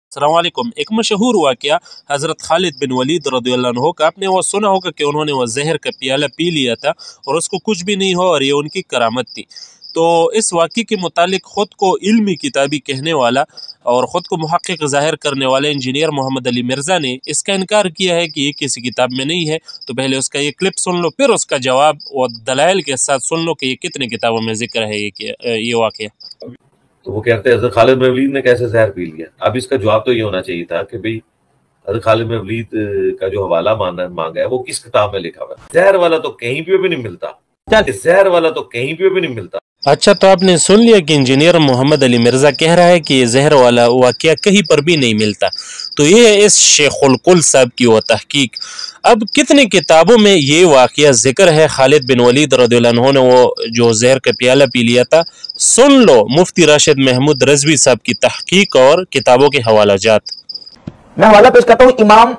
अस्सलाम वालेकुम। एक मशहूर वाक़या हज़रत खालिद बिन वलीद रज़ियल्लाहु अन्हु का, आपने वो सुना होगा कि उन्होंने वो जहर का प्याला पी लिया था और उसको कुछ भी नहीं हुआ और ये उनकी करामत थी। तो इस वाक़े के मुतालिक ख़ुद को इल्मी किताबी कहने वाला और ख़ुद को मुहक़्क़िक़ ज़ाहिर करने वाले इंजीनियर मोहम्मद अली मिर्ज़ा ने इसका इनकार किया है कि ये किसी किताब में नहीं है। तो पहले उसका ये क्लिप सुन लो, फिर उसका जवाब और दलाइल के साथ सुन लो कि ये कितनी किताबों में ज़िक्र है ये वाक़या। तो वो कहते हैं हज़रत खालिद बिन वलीद ने कैसे जहर पी लिया। अब इसका जवाब तो ये होना चाहिए था कि भाई हज़रत खालिद बिन वलीद का जो हवाला मांगा है वो किस किताब में लिखा हुआ है। जहर वाला तो कहीं पे भी नहीं मिलता, जहर वाला तो कहीं पे भी नहीं मिलता। अच्छा, तो आपने सुन लिया कि इंजीनियर मोहम्मद अली मिर्ज़ा कह रहा है कि ये जहर वाला वाक़या कहीं पर भी नहीं मिलता। तो ये है इस शेखुल कुल साहब की वो तहकीक। अब कितनी किताबों में ये वाक़या ज़िक्र है, खालिद बिन वलीद रज़ियल्लाहु अन्हु ने वो जो जहर का प्याला पी लिया था। सुन लो मुफ्ती राशिद महमूद रज़वी साहब की तहकीक और किताबों के हवालाजात। मैं हवाला पेश करता हूँ इमाम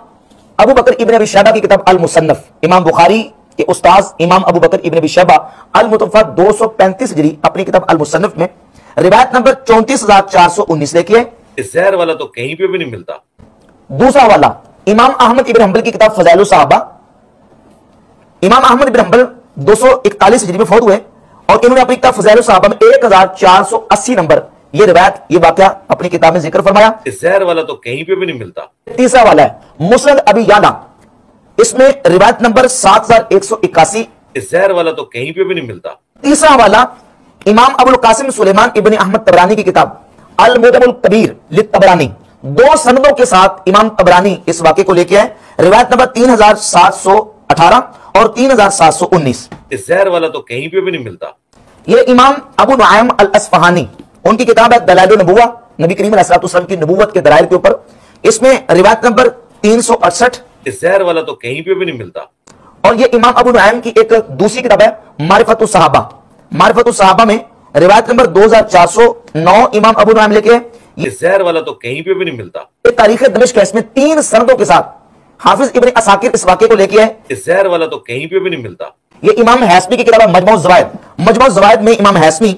अबू बकर इब्न अबी शैबा की किताब अल मुसन्नफ, इमाम बुखारी के उस्ताद इमाम अबू बकर इब्न अबी शैबा अल मुतवफ़ा 235 हिजरी अपनी किताब अल मुसन्नफ में रिवायत नंबर 34,419 लिखी है। इस जहर वाला तो कहीं पे भी नहीं मिलता। दूसरा वाला इमाम अहमद इब्न हंबल की किताब फज़ाइल सहाबा, इमाम अहमद इब्न हंबल 241 हिजरी में फौत हुए और इन्होंने अपनी किताब फज़ाइल सहाबा में 1480 नंबर ये रिवायत ये वाक़या अपनी किताब में जिक्र फरमाया। इस जहर वाला तो कहीं पे भी नहीं मिलता। तीसरा वाला है मुस्नद अबी याला, इसमें रिवायत नंबर 7181। इस जहर वाला तो कहीं पे भी नहीं मिलता। तीसरा वाला इमाम अबुल कासिम सुलेमान इब्न अहमद तबरानी की किताब अल मुजमुल कबीर लित तबरानी, 2 सनदों के साथ इमाम तबरानी इस वाक़े को लेके आए, रिवायत नंबर 3718 और 3719। इस जहर वाला तो कहीं पे भी नहीं मिलता। ये इमाम अबू नुआइम अल अस्फहानी, उनकी किताब है दलाइल नबुव्वा, नबी करीम अलैहि सल्लम की नबुव्वत के दलाइल के ऊपर, इसमें रिवायत नंबर 368। इस जहर वाला तो कहीं पे भी नहीं मिलता। और ये इमाम अबू नुआइम की एक दूसरी किताब है मारिफतुस सहाबा, मारिफतुस सहाबा में रिवायत नंबर 2409 इमाम अबू नुआइम लिखे हैं। इस जहर वाला तो कहीं पे भी नहीं मिलता। तारीख दमिश्क है, इसमें 3 सनदों के साथ हाफिज इब्न असाकिर इस वाक़े को लेके है। इस जहर वाला तो कहीं पे भी नहीं मिलता। ये इमाम हैसमी की किताब है मजमू ज़वाइद, मजमू ज़वाइद में इमाम हैसमी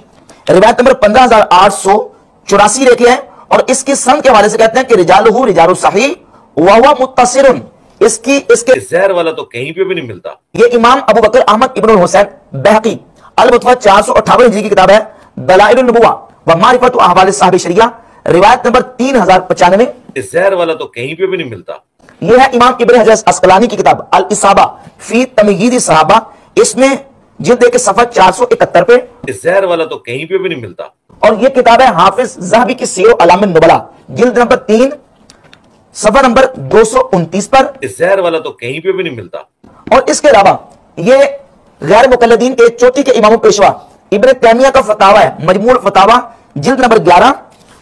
रिवायत नंबर 15884 लेके है और इसकी सन के हवाले से कहते हैं कि रिजालुहु रिजालु सहीह व हुवा मुत्तसिरुन। इसके इस जहर वाला तो कहीं पे भी नहीं मिलता। ये इमाम अबू बकर अहमद इब्न हुसैन बहकी अल मुतवफ़ा 458 हिजरी की किताब है दलाइल नबुव्वा व मारिफत अहवाल साहिब शरिया, रिवायत नंबर 3095। इस जहर वाला तो कहीं पे भी नहीं मिलता। यह है इमाम इब्न हजर अस्कलानी की किताब अल इसाबा फी तमयीज़ सहाबा, इसमें जिल्द के सफ़ा 471 पे। इस जहर वाला तो कहीं पे भी नहीं मिलता। और यह किताब है हाफिज ज़हबी की सीर अलाम नुबला, जिल्द नंबर 3 सफ़ा नंबर 229 पर। इस जहर वाला तो कहीं पे भी नहीं मिलता। और इसके अलावा यह गैर मुकल्लदीन के चौथी के इमाम पेशवा इब्न तैमिया का फतावा है मजमूल फतावा, जिल्द नंबर 11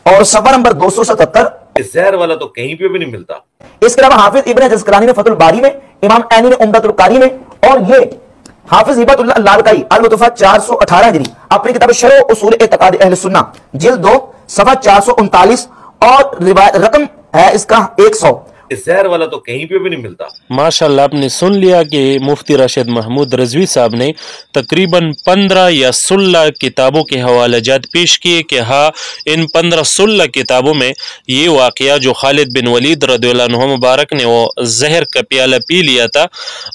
और सफ़ा नंबर 277। इस जहर वाला तो कहीं पे भी नहीं मिलता। इसके अलावा हाफिज इब्न हजर अस्कलानी ने फतहुल बारी में, इमाम ऐनी ने उम्दतुल कारी में, और ये हाफिज हिबतुल्लाह लालकाई अल मुतवफ़ा 418 हिजरी अपनी किताब शरह उसूल एतकाद अहले सुन्नह, जिल्द 2 सफ़ा 439 और रिवायत रकम है इसका 100। इस जहर वाला तो कहीं पे भी नहीं मिलता। माशाल्लाह, आपने सुन लिया कि मुफ्ती राशिद महमूद रज़वी साहब ने तकरीबन 15 या 16 किताबों के हवालाजात पेश किए कि हाँ, इन 15-16 किताबों में ये वाक़या जो खालिद बिन वलीद रज़ियल्लाहु अन्हु मुबारक ने वो जहर का प्याला पी लिया था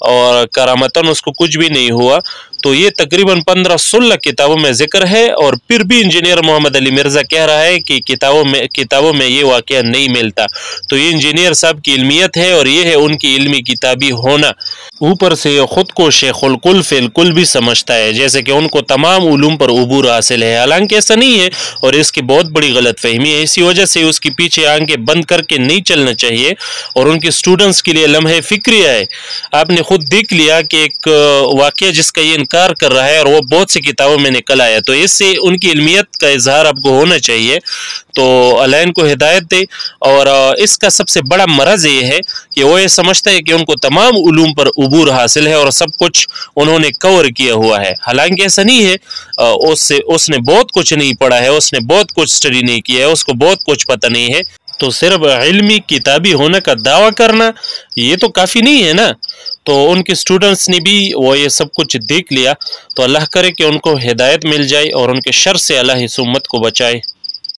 और करामतन उसको कुछ भी नहीं हुआ, तो ये तकरीबन 15-16 किताबों में ज़िक्र है। और फिर भी इंजीनियर मोहम्मद अली मिर्ज़ा कह रहा है कि किताबों में ये वाक़या नहीं मिलता। तो ये इंजीनियर साहब की इल्मियत है और ये है उनकी इल्मी किताबी होना। ऊपर से ख़ुद को शेखुल कुल फिल कुल भी समझता है, जैसे कि उनको तमाम उलूम पर उबूर हासिल है। हालांकि ऐसा नहीं है और इसकी बहुत बड़ी गलत फहमी है। इसी वजह से उसके पीछे आंखें बंद करके नहीं चलना चाहिए और उनके स्टूडेंट्स के लिए लम्हे फ़िक्रिया है। आपने खुद देख लिया कि एक वाक़या जिसका ये इनकार कर रहा है और वो बहुत सी किताबों में निकल आया, तो इससे उनकी इल्मियत का इजहार आपको होना चाहिए। तो अल्लाह इनको हिदायत दे। और इसका सबसे बड़ा मरज़ ये है कि वो ये समझता है कि उनको तमाम उलूम पर उबूर हासिल है और सब कुछ उन्होंने कवर किया हुआ है। हालांकि ऐसा नहीं है। उसने बहुत कुछ नहीं पढ़ा है, उसने बहुत कुछ स्टडी नहीं किया है, उसको बहुत कुछ पता नहीं है। तो सिर्फ इल्मी किताबी होने का दावा करना ये तो काफ़ी नहीं है ना। तो उनके स्टूडेंट्स ने भी वो ये सब कुछ देख लिया। तो अल्लाह करे कि उनको हिदायत मिल जाए और उनके शर से अल्लाह इस उम्मत को बचाए।